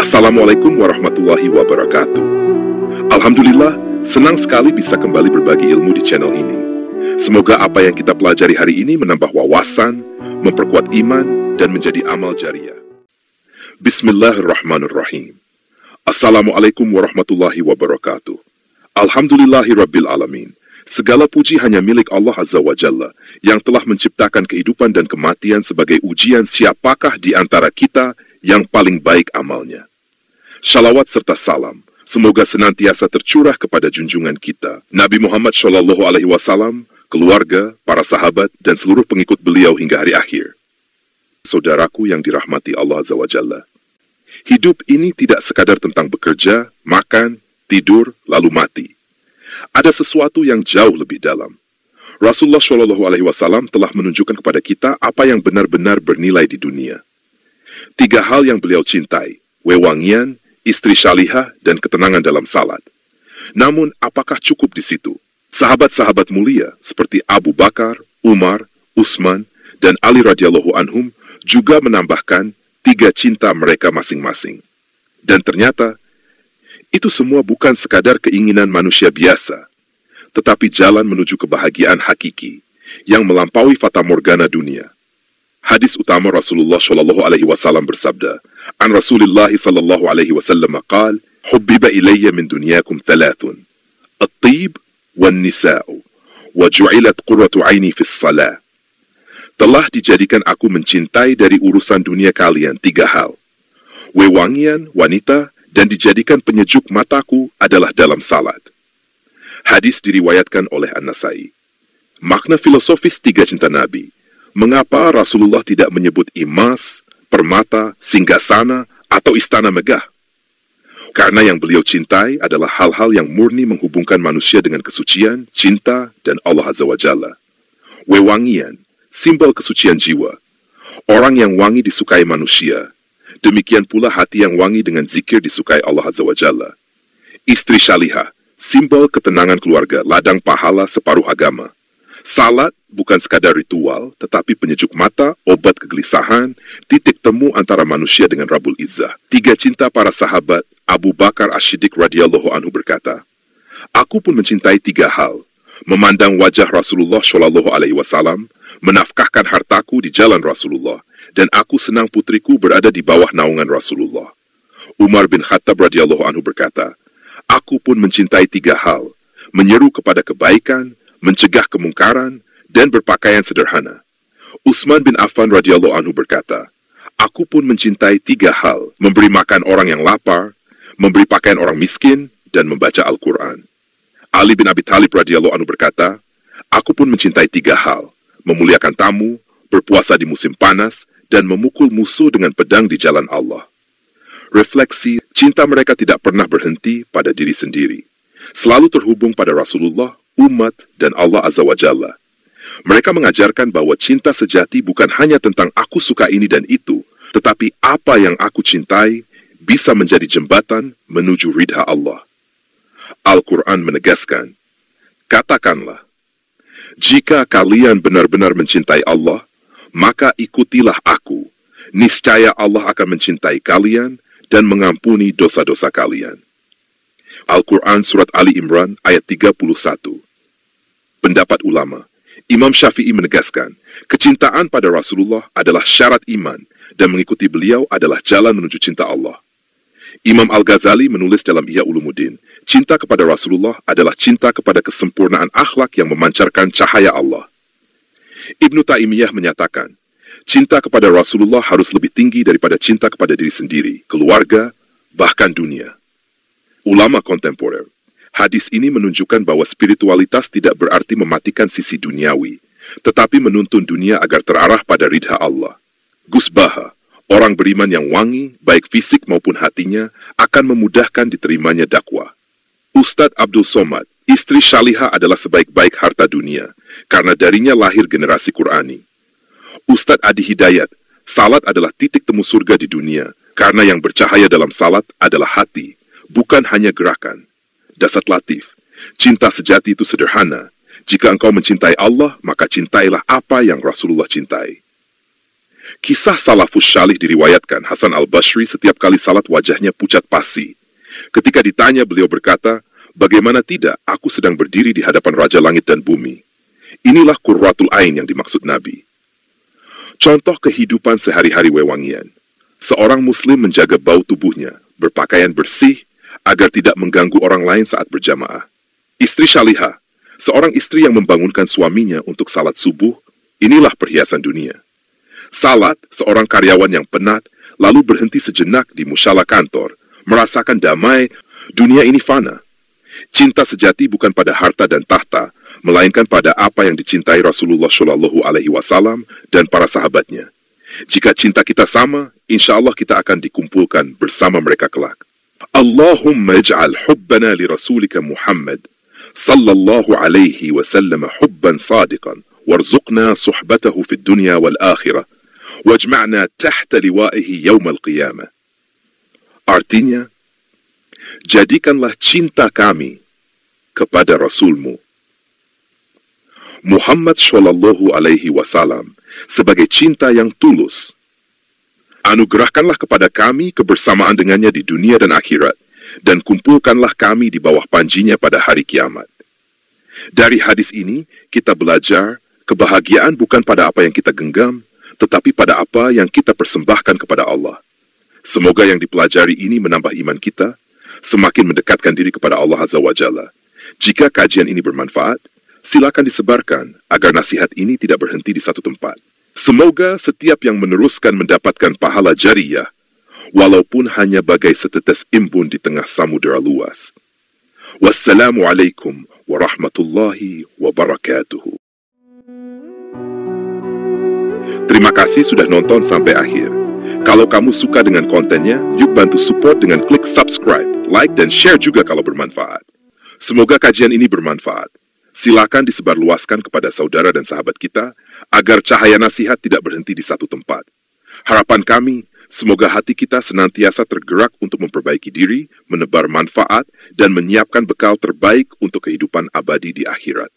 Assalamualaikum warahmatullahi wabarakatuh. Alhamdulillah, senang sekali bisa kembali berbagi ilmu di channel ini. Semoga apa yang kita pelajari hari ini menambah wawasan, memperkuat iman, dan menjadi amal jariah. Bismillahirrahmanirrahim. Assalamualaikum warahmatullahi wabarakatuh. Alhamdulillahirabbil alamin. Segala puji hanya milik Allah Azza wa Jalla yang telah menciptakan kehidupan dan kematian sebagai ujian siapakah di antara kita yang paling baik amalnya. Shalawat serta salam semoga senantiasa tercurah kepada junjungan kita, Nabi Muhammad SAW, keluarga, para sahabat, dan seluruh pengikut beliau hingga hari akhir. Saudaraku yang dirahmati Allah Azza wa Jalla, hidup ini tidak sekadar tentang bekerja, makan, tidur, lalu mati. Ada sesuatu yang jauh lebih dalam. Rasulullah SAW telah menunjukkan kepada kita apa yang benar-benar bernilai di dunia. 3 hal yang beliau cintai, wewangian, istri syalihah, dan ketenangan dalam salat. Namun, apakah cukup di situ? Sahabat-sahabat mulia seperti Abu Bakar, Umar, Utsman, dan Ali radhiyallahu anhum juga menambahkan 3 cinta mereka masing-masing. Dan ternyata, itu semua bukan sekadar keinginan manusia biasa, tetapi jalan menuju kebahagiaan hakiki yang melampaui fatamorgana dunia. Hadis utama Rasulullah SAW bersabda, An Rasulullah SAW qal, Hubbiba ilayya min dunyakum thalathun, at-tib, wan-nisa'u, wa ju'ilat qurratu aini fis salah. Telah dijadikan aku mencintai dari urusan dunia kalian 3 hal. Wewangian, wanita, dan dijadikan penyejuk mataku adalah dalam salat. Hadis diriwayatkan oleh An-Nasai. Makna filosofis 3 cinta Nabi. Mengapa Rasulullah tidak menyebut emas, permata, singgasana, atau istana megah? Karena yang beliau cintai adalah hal-hal yang murni menghubungkan manusia dengan kesucian, cinta, dan Allah Azza wa Jalla. Wewangian, simbol kesucian jiwa. Orang yang wangi disukai manusia. Demikian pula hati yang wangi dengan zikir disukai Allah Azza wa Jalla. Istri syalihah, simbol ketenangan keluarga, ladang pahala separuh agama. Salat bukan sekadar ritual, tetapi penyejuk mata, obat kegelisahan, titik temu antara manusia dengan Rabbul Izzah. 3 cinta para sahabat, Abu Bakar As-Siddiq radhiyallahu anhu berkata, Aku pun mencintai 3 hal, memandang wajah Rasulullah SAW, menafkahkan hartaku di jalan Rasulullah, dan aku senang putriku berada di bawah naungan Rasulullah. Umar bin Khattab radhiyallahu anhu berkata, Aku pun mencintai 3 hal, menyeru kepada kebaikan, mencegah kemungkaran, dan berpakaian sederhana. Utsman bin Affan radhiyallahu anhu berkata, Aku pun mencintai 3 hal, memberi makan orang yang lapar, memberi pakaian orang miskin, dan membaca Al-Quran. Ali bin Abi Thalib radhiyallahu anhu berkata, Aku pun mencintai 3 hal, memuliakan tamu, berpuasa di musim panas, dan memukul musuh dengan pedang di jalan Allah. Refleksi, cinta mereka tidak pernah berhenti pada diri sendiri. Selalu terhubung pada Rasulullah, umat, dan Allah Azza wa Jalla. Mereka mengajarkan bahwa cinta sejati bukan hanya tentang aku suka ini dan itu, tetapi apa yang aku cintai bisa menjadi jembatan menuju ridha Allah. Al-Quran menegaskan, Katakanlah, jika kalian benar-benar mencintai Allah, maka ikutilah aku. Niscaya Allah akan mencintai kalian dan mengampuni dosa-dosa kalian. Al-Quran Surat Ali Imran ayat 31. Pendapat ulama, Imam Syafi'i menegaskan, kecintaan pada Rasulullah adalah syarat iman dan mengikuti beliau adalah jalan menuju cinta Allah. Imam Al-Ghazali menulis dalam Ihya Ulumuddin, cinta kepada Rasulullah adalah cinta kepada kesempurnaan akhlak yang memancarkan cahaya Allah. Ibnu Taimiyah menyatakan, cinta kepada Rasulullah harus lebih tinggi daripada cinta kepada diri sendiri, keluarga, bahkan dunia. Ulama kontemporer, hadis ini menunjukkan bahwa spiritualitas tidak berarti mematikan sisi duniawi, tetapi menuntun dunia agar terarah pada ridha Allah. Gus Baha, orang beriman yang wangi, baik fisik maupun hatinya, akan memudahkan diterimanya dakwah. Ustadz Abdul Somad, istri syalihah adalah sebaik-baik harta dunia, karena darinya lahir generasi Qur'ani. Ustadz Adi Hidayat, salat adalah titik temu surga di dunia, karena yang bercahaya dalam salat adalah hati, bukan hanya gerakan. Dasat Latif, cinta sejati itu sederhana. Jika engkau mencintai Allah, maka cintailah apa yang Rasulullah cintai. Kisah salafus syalih diriwayatkan Hasan al-Basri setiap kali salat wajahnya pucat pasi. Ketika ditanya, beliau berkata, "Bagaimana tidak, aku sedang berdiri di hadapan Raja Langit dan Bumi." Inilah qurratul ain yang dimaksud Nabi. Contoh kehidupan sehari-hari wewangian. Seorang muslim menjaga bau tubuhnya, berpakaian bersih, agar tidak mengganggu orang lain saat berjamaah. Istri syalihah, seorang istri yang membangunkan suaminya untuk salat subuh, inilah perhiasan dunia. Salat, seorang karyawan yang penat, lalu berhenti sejenak di musyalah kantor, merasakan damai, dunia ini fana. Cinta sejati bukan pada harta dan tahta, melainkan pada apa yang dicintai Rasulullah Shallallahu Alaihi Wasallam dan para sahabatnya. Jika cinta kita sama, insya Allah kita akan dikumpulkan bersama mereka kelak. Allahumma ij'al hubbana li rasulika Muhammad sallallahu alaihi wasallam hubban sadiqan warzuqna suhbatahu fid dunya wal akhirah wajma'na tahta liwa'ihi yawmal qiyamah. Artinya, jadikanlah cinta kami kepada Rasulmu Muhammad Shallallahu Alaihi Wasallam sebagai cinta yang tulus. Anugerahkanlah kepada kami kebersamaan dengannya di dunia dan akhirat, dan kumpulkanlah kami di bawah panjinya pada hari kiamat. Dari hadis ini, kita belajar kebahagiaan bukan pada apa yang kita genggam, tetapi pada apa yang kita persembahkan kepada Allah. Semoga yang dipelajari ini menambah iman kita, semakin mendekatkan diri kepada Allah Azza wa Jalla. Jika kajian ini bermanfaat, silakan disebarkan agar nasihat ini tidak berhenti di satu tempat. Semoga setiap yang meneruskan mendapatkan pahala jariyah, walaupun hanya bagai setetes embun di tengah samudera luas. Wassalamualaikum warahmatullahi wabarakatuh. Terima kasih sudah nonton sampai akhir. Kalau kamu suka dengan kontennya, yuk bantu support dengan klik subscribe, like, dan share juga kalau bermanfaat. Semoga kajian ini bermanfaat. Silakan disebarluaskan kepada saudara dan sahabat kita, agar cahaya nasihat tidak berhenti di satu tempat. Harapan kami, semoga hati kita senantiasa tergerak untuk memperbaiki diri, menebar manfaat, dan menyiapkan bekal terbaik untuk kehidupan abadi di akhirat.